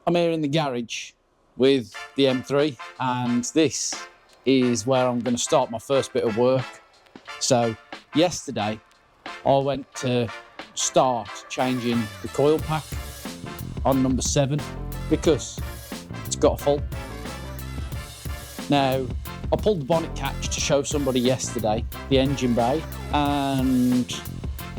I'm here in the garage with the M3, and this is where I'm going to start my first bit of work. So yesterday I went to start changing the coil pack on number 7 because it's got a fault. Now, I pulled the bonnet catch to show somebody yesterday, the engine bay, and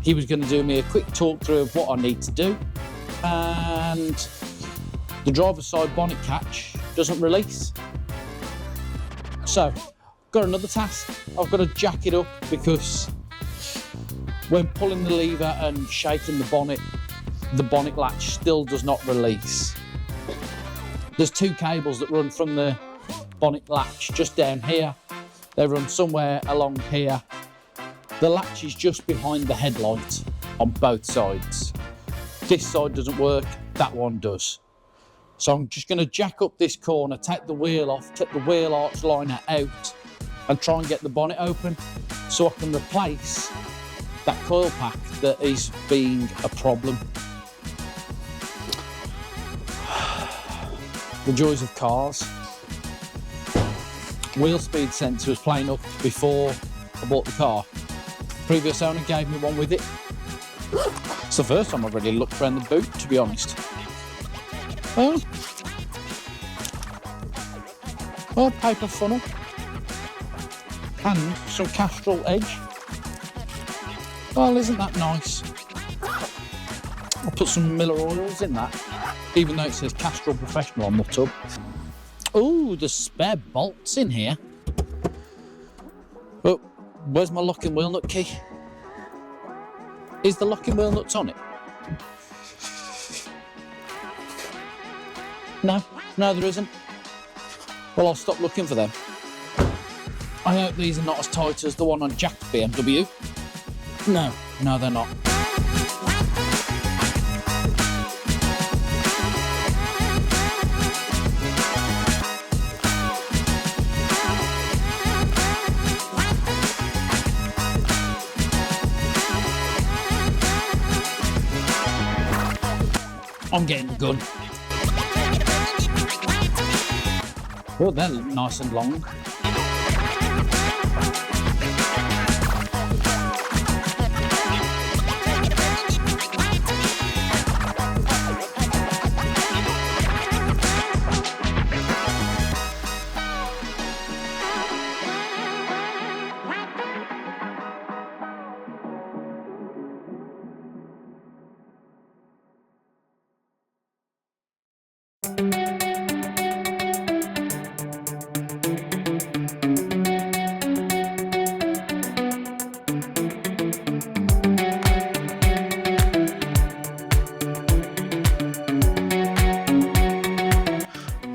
he was going to do me a quick talk through of what I need to do. And the driver's side bonnet catch doesn't release. So, got another task. I've got to jack it up because when pulling the lever and shaking the bonnet latch still does not release. There's 2 cables that run from the bonnet latch just down here. They run somewhere along here. The latch is just behind the headlight on both sides. This side doesn't work, that one does. So I'm just going to jack up this corner, take the wheel off, take the wheel arch liner out and try and get the bonnet open so I can replace that coil pack that is being a problem. The joys of cars. Wheel speed sensor was playing up before I bought the car. Previous owner gave me one with it. It's the first time I've really looked around the boot, to be honest. Well, paper funnel and some Castrol edge. Well, isn't that nice? I'll put some Miller oils in that, even though it says Castrol Professional on the tub. Oh, there's spare bolts in here. Oh, where's my locking wheel nut key? Is the locking wheel nuts on it? No, there isn't. Well, I'll stop looking for them. I hope these are not as tight as the one on Jack's BMW. No, they're not. I'm getting the gun. Oh, they're nice and long.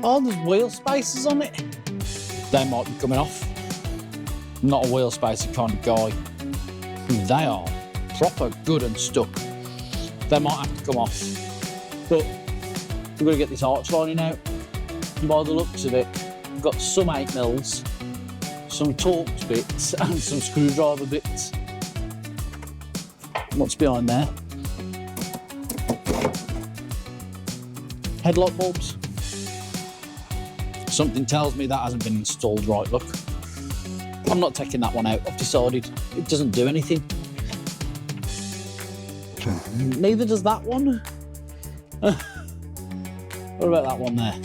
Oh, there's wheel spacers on it. They might be coming off. I'm not a wheel spacer kind of guy. They are proper good and stuck. They might have to come off. But we've got to get this arch lining out. And by the looks of it, we've got some 8mm, some Torx bits and some screwdriver bits. What's behind there? Headlight bulbs. Something tells me that hasn't been installed right, look. I'm not taking that one out. I've decided it doesn't do anything. Neither does that one. What about that one there?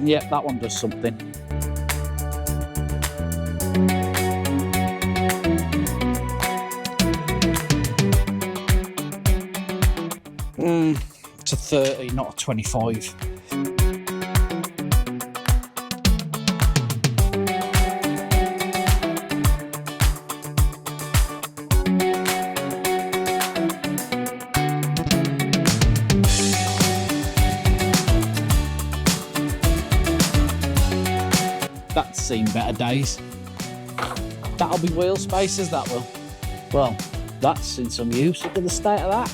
Yep, that one does something. It's a 30, not a 25. That's seen better days. That'll be wheel spacers, that will. Well, that's in some use. Look at the state of that.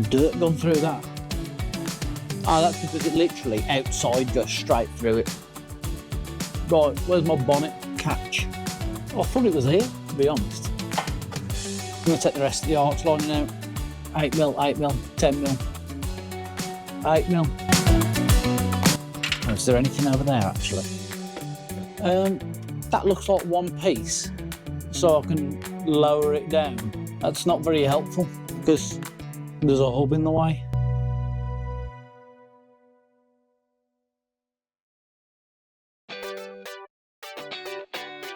Dirt gone through that. Oh, that's because it literally outside goes straight through it. Right, where's my bonnet catch? Oh, I thought it was here, to be honest. I'm going to take the rest of the arch lining out. 8mm, 8mm, 10mm, 8mm. Oh, is there anything over there actually? That looks like one piece, so I can lower it down. That's not very helpful because there's a hub in the way.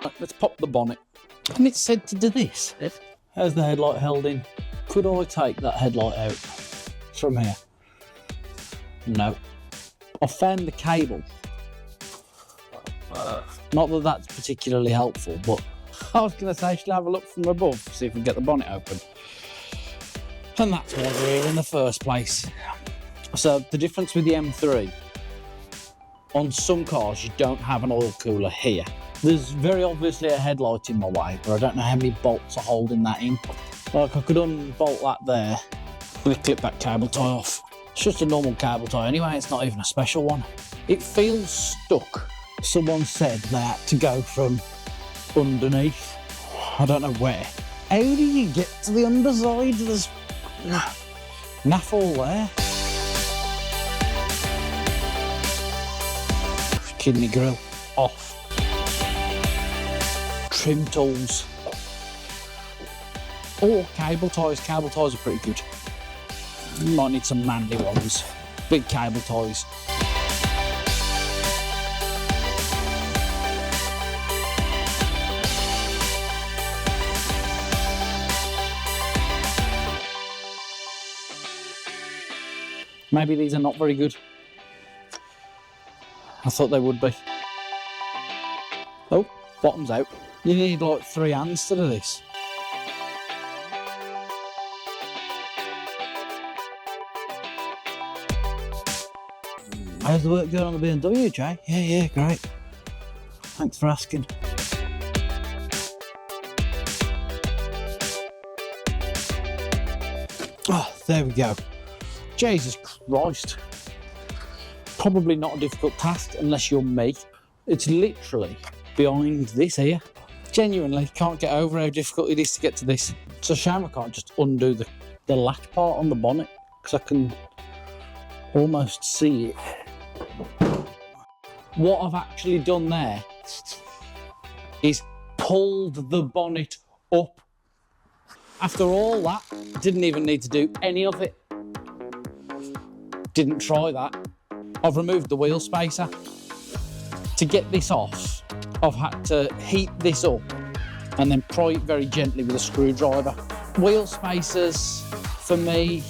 Right, let's pop the bonnet. And it's said to do this. How's the headlight held in? Could I take that headlight out from here? No. I found the cable. Not that that's particularly helpful, but I was going to say, should I have a look from above, see if we can get the bonnet open. And that's why we're here in the first place. So the difference with the M3, on some cars you don't have an oil cooler here. There's very obviously a headlight in my way, but I don't know how many bolts are holding that in. Like I could unbolt that there, and clip that cable tie off. It's just a normal cable tie anyway, it's not even a special one. It feels stuck. Someone said that to go from underneath, I don't know where. How do you get to the underside? There's naff all there. Kidney grill off. Trim tools. Oh, cable ties. Cable ties are pretty good. Might need some manly ones. Big cable ties. Maybe these are not very good. I thought they would be. Oh, bottom's out. You need like 3 hands to do this. How's the work going on the BMW, Jay? Yeah, great. Thanks for asking. Oh, there we go. Jesus Christ. Probably not a difficult task unless you're me. It's literally behind this here. Genuinely can't get over how difficult it is to get to this. It's a shame I can't just undo the latch part on the bonnet because I can almost see it. What I've actually done there is pulled the bonnet up. After all that, didn't even need to do any of it. Didn't try that. I've removed the wheel spacer. To get this off, I've had to heat this up and then pry it very gently with a screwdriver. Wheel spacers, for me,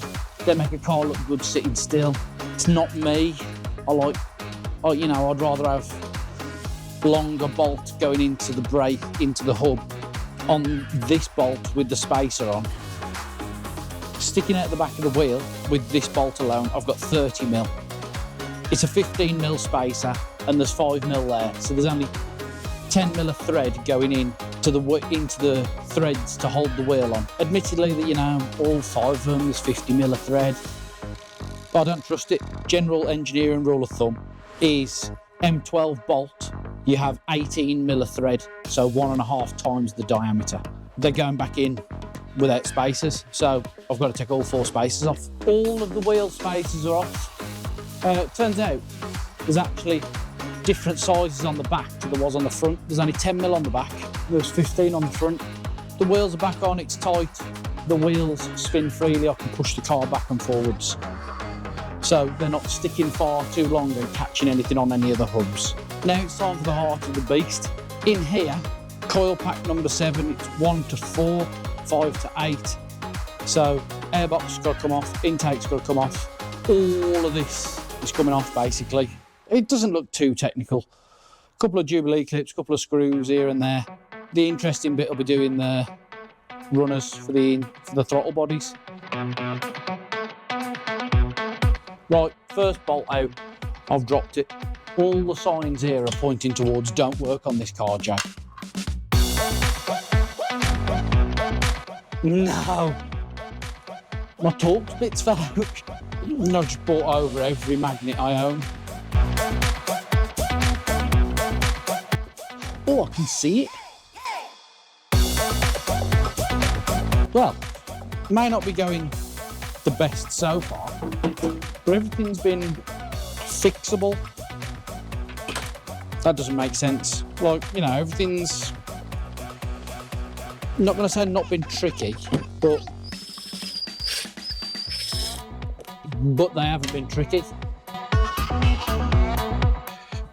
they make a car look good sitting still. It's not me. I'd rather have longer bolt going into the brake, into the hub. On this bolt with the spacer on, sticking out the back of the wheel with this bolt alone, I've got 30mm. It's a 15mm spacer and there's 5mm there, so there's only 10mm of thread going into the threads to hold the wheel on. Admittedly, that all 5 of them is 50mm of thread, but I don't trust it. General engineering rule of thumb is M12 bolt, you have 18mm of thread, so 1.5 times the diameter. They're going back in without spacers, so I've got to take all 4 spacers off. All of the wheel spacers are off. Turns out there's actually different sizes on the back to there was on the front. There's only 10mm on the back, there's 15 on the front. The wheels are back on, it's tight. The wheels spin freely, I can push the car back and forwards. So they're not sticking far too long and catching anything on any of the hubs. Now it's time for the heart of the beast. In here, coil pack number 7, it's 1 to 4, 5 to 8. So airbox got to come off, intake's got to come off. All of this is coming off basically. It doesn't look too technical. A couple of Jubilee clips, a couple of screws here and there. The interesting bit will be doing the runners for the throttle bodies. Right, first bolt out, I've dropped it. All the signs here are pointing towards don't work on this car, Jack. No. My Torx bits fell out. And I just bought over every magnet I own. Oh, I can see it. well, may not be going the best so far, but everything's been fixable. That doesn't make sense. Like, you know, everything's, I'm not going to say not been tricky, but they haven't been tricky.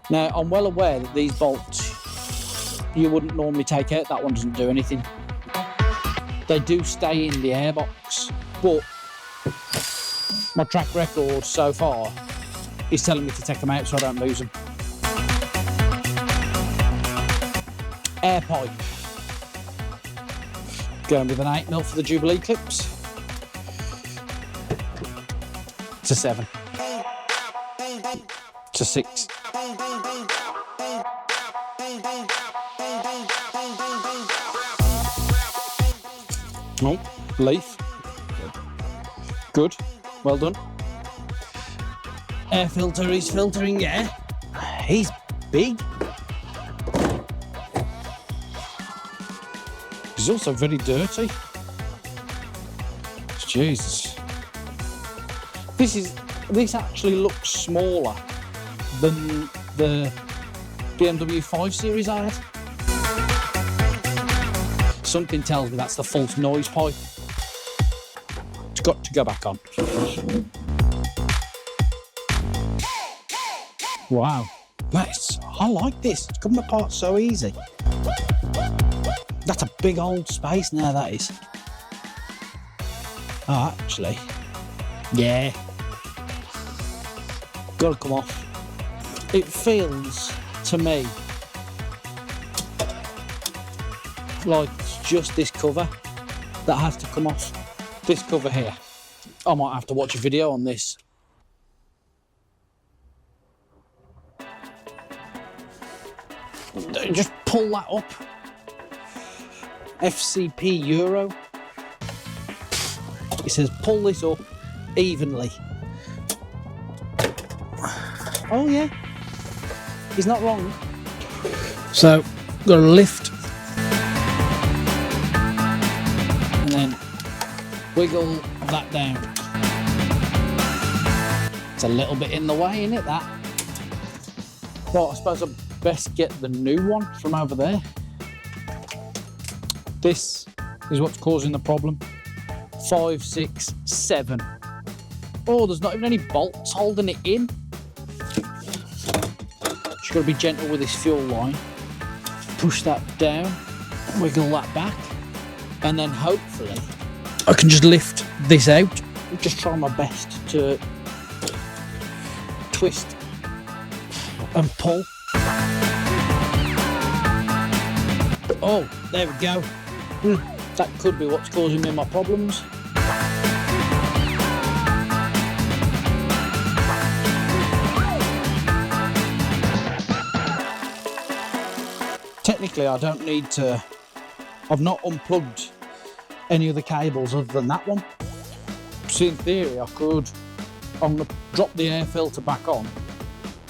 Now, I'm well aware that these bolts you wouldn't normally take out. That one doesn't do anything. They do stay in the airbox, but my track record so far is telling me to take them out so I don't lose them. Air pipe. Going with an 8mm for the Jubilee clips. It's a 7. It's a 6. Oh, leaf. Good. Well done. Air filter is filtering air. He's big. He's also very dirty. Jesus. This actually looks smaller than the BMW 5 Series I had. Something tells me that's the false noise pipe. It's got to go back on. Wow, I like this. It's coming apart so easy. That's a big old space now, that is. Oh, actually, yeah. Gotta come off. It feels to me like it's just this cover that has to come off. This cover here. I might have to watch a video on this. Just pull that up. FCP Euro. It says pull this up evenly. Oh yeah, he's not wrong. So, got to lift and then wiggle that down. It's a little bit in the way, isn't it, that? Well, I suppose I'd best get the new one from over there. This is what's causing the problem. 5, 6, 7. Oh, there's not even any bolts holding it in. Just got to be gentle with this fuel line. Push that down, wiggle that back, and then hopefully I can just lift this out. Just try my best to twist and pull. Oh, there we go. That could be what's causing me my problems. Technically, I don't need to. I've not unplugged any other cables other than that one. So in theory, I'm gonna drop the air filter back on,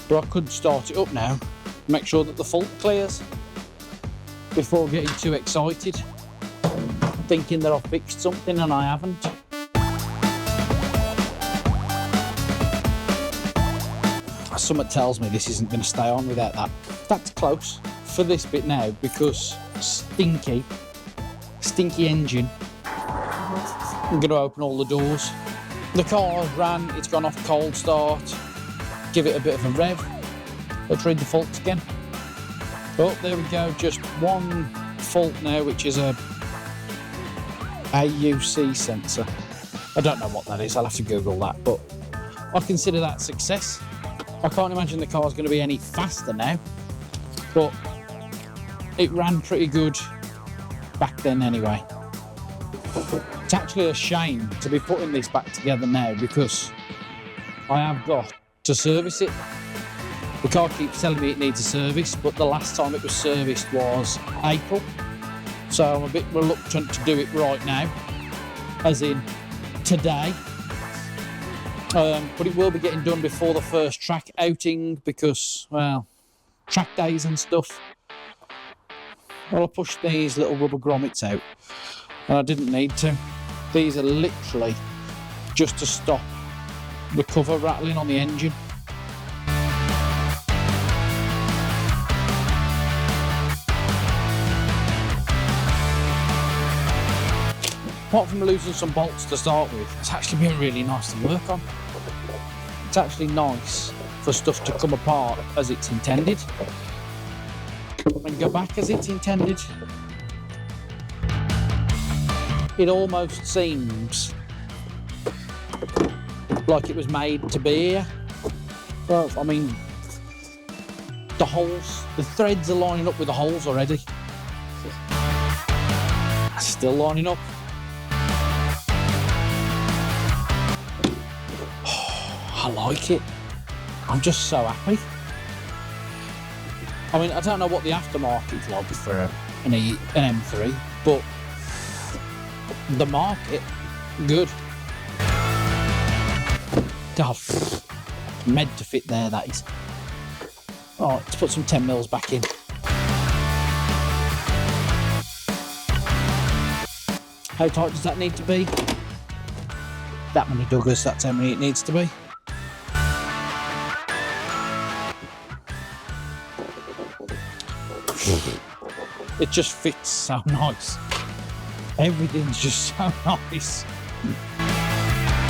but I could start it up now, make sure that the fault clears before getting too excited, thinking that I've fixed something and I haven't. Something tells me this isn't going to stay on without that. That's close for this bit now because stinky engine. I'm going to open all the doors. The car ran, it's gone off cold start. Give it a bit of a rev. Let's read the faults again. Oh, there we go, just one fault now, which is a AUC sensor. I don't know what that is, I'll have to Google that, but I consider that success. I can't imagine the car's going to be any faster now, but it ran pretty good back then anyway. It's actually a shame to be putting this back together now because I have got to service it. The car keeps telling me it needs a service, but the last time it was serviced was April. So I'm a bit reluctant to do it right now, as in today. But it will be getting done before the first track outing because, well, track days and stuff. Well, I pushed these little rubber grommets out. and I didn't need to. These are literally just to stop the cover rattling on the engine. Apart from losing some bolts to start with, it's actually been really nice to work on. It's actually nice for stuff to come apart as it's intended and go back as it's intended. It almost seems like it was made to be here. Well, I mean, the holes, the threads are lining up with the holes already. Still lining up. I like it. I'm just so happy. I mean, I don't know what the aftermarket's like for an M3, but the market, good. Oh, meant to fit there, that is. Oh, let's put some 10mm back in. How tight does that need to be? That many duggers, that's how many it needs to be. It just fits so nice. Everything's just so nice.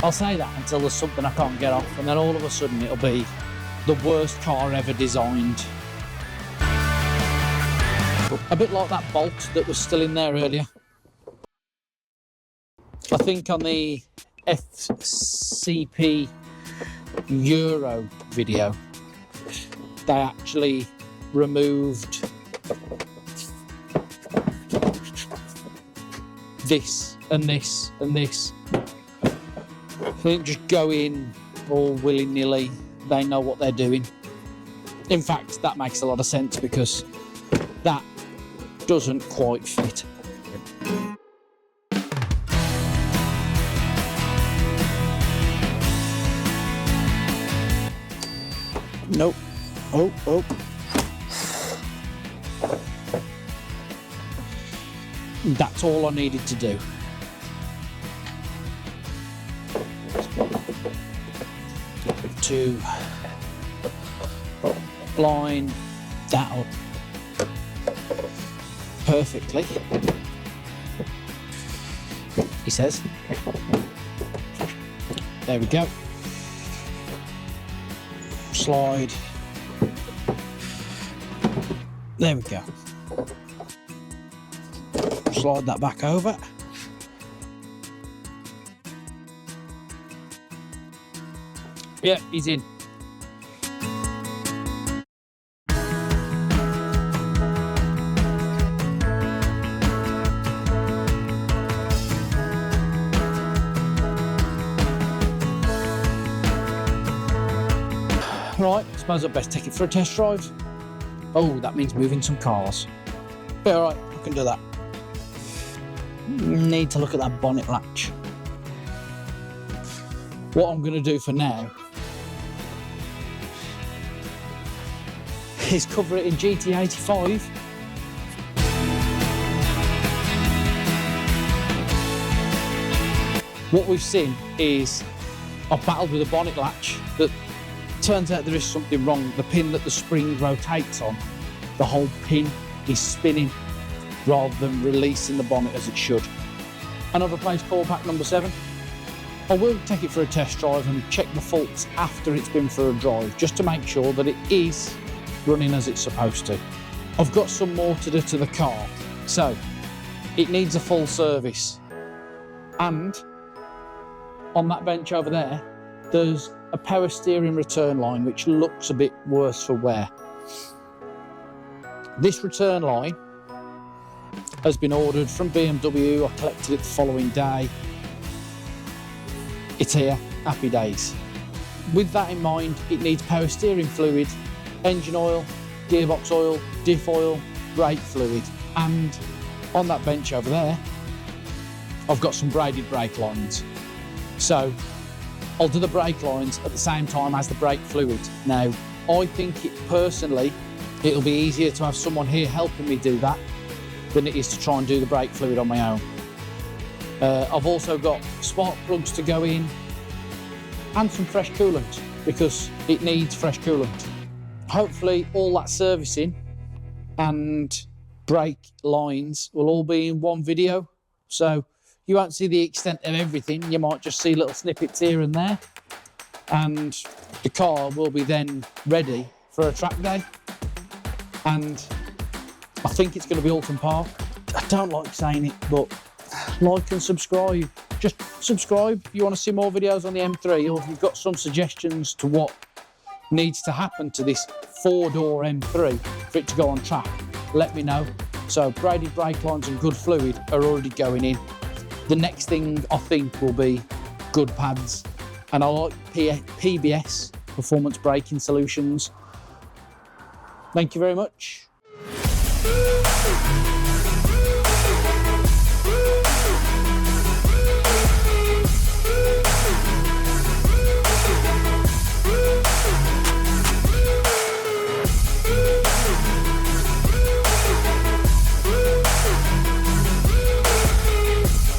I'll say that until there's something I can't get off, and then all of a sudden it'll be the worst car ever designed. A bit like that bolt that was still in there earlier. I think on the FCP Euro video, they actually removed this and this and this. They didn't just go in all willy-nilly. They know what they're doing. In fact, that makes a lot of sense because that doesn't quite fit. Nope. Oh. That's all I needed to do. To line that up perfectly, he says. There we go. Slide. There we go. Slide that back over. Yeah, he's in. Right, I suppose I'd best take it for a test drive. Oh, that means moving some cars. But alright, I can do that. Need to look at that bonnet latch. What I'm going to do for now is cover it in GT85. What we've seen is I've battled with a bonnet latch that turns out there is something wrong. The pin that the spring rotates on, the whole pin is spinning rather than releasing the bonnet as it should. And I've replaced coilpack number 7. I will take it for a test drive and check the faults after it's been for a drive, just to make sure that it is running as it's supposed to. I've got some more to do to the car, so it needs a full service. And on that bench over there, there's a power steering return line which looks a bit worse for wear. This return line has been ordered from BMW. I collected it the following day. It's here, happy days. With that in mind, it needs power steering fluid, engine oil, gearbox oil, diff oil, brake fluid, and on that bench over there, I've got some braided brake lines. So I'll do the brake lines at the same time as the brake fluid. Now, I think personally, it'll be easier to have someone here helping me do that than it is to try and do the brake fluid on my own. I've also got spark plugs to go in and some fresh coolant because it needs fresh coolant. Hopefully all that servicing and brake lines will all be in one video, so you won't see the extent of everything. You might just see little snippets here and there, and the car will be then ready for a track day, and I think it's going to be Alton Park. I don't like saying it, but like and subscribe. Just subscribe if you want to see more videos on the M3, or if you've got some suggestions to what needs to happen to this 4-door M3 for it to go on track, let me know. So braided brake lines and good fluid are already going in. The next thing I think will be good pads, and I like PBS, Performance Braking Solutions. Thank you very much.